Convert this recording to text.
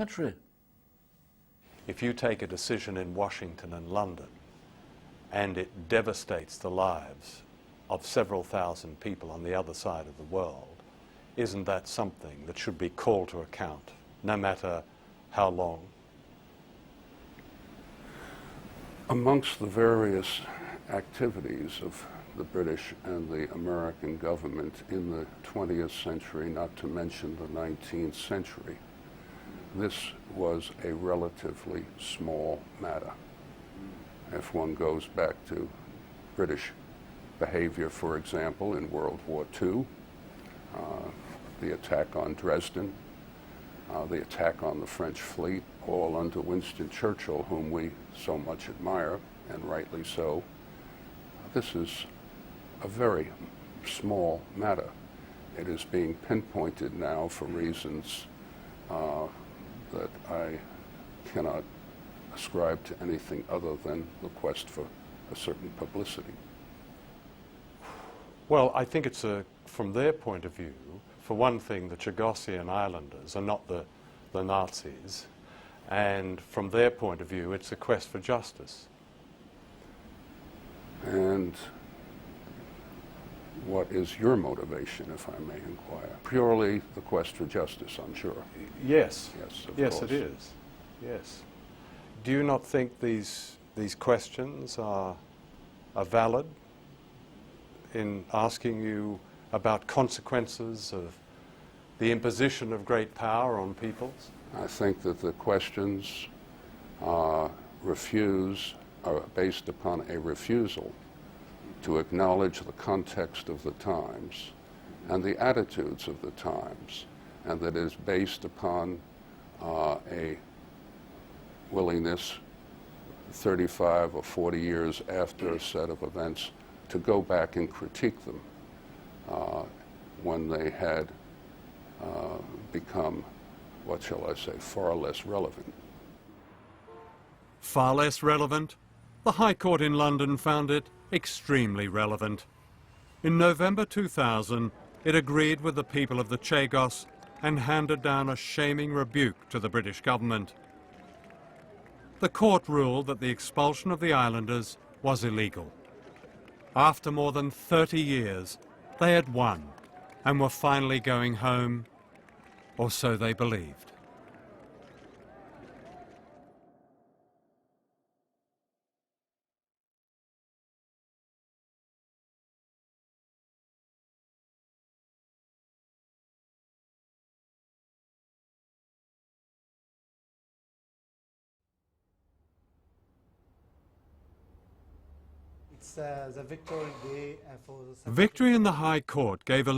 True. If you take a decision in Washington and London and it devastates the lives of several thousand people on the other side of the world, isn't that something that should be called to account, no matter how long? Amongst the various activities of the British and the American government in the 20th century, not to mention the 19th century, this was a relatively small matter. If one goes back to British behavior, for example, in World War II, the attack on Dresden, the attack on the French fleet, all under Winston Churchill, whom we so much admire, and rightly so. This is a very small matter. It is being pinpointed now for reasons that I cannot ascribe to anything other than the quest for a certain publicity. Well, I think it's from their point of view, for one thing, the Chagosian Islanders are not the Nazis, and from their point of view, it's a quest for justice. And what is your motivation, if I may inquire? Purely the quest for justice, I'm sure. Yes. Yes, of yes, course. it is. Yes. Do you not think these questions are valid in asking you about consequences of the imposition of great power on peoples? I think that the questions are based upon a refusal to acknowledge the context of the times and the attitudes of the times, and that is based upon a willingness 35 or 40 years after a set of events to go back and critique them when they had become, what shall I say, far less relevant. Far less relevant? The High Court in London found it extremely relevant. In November 2000, it agreed with the people of the Chagos and handed down a shaming rebuke to the British government. The court ruled that the expulsion of the islanders was illegal. After more than 30 years, they had won and were finally going home, or so they believed. It's the victory day for the Victory in the High Court gave a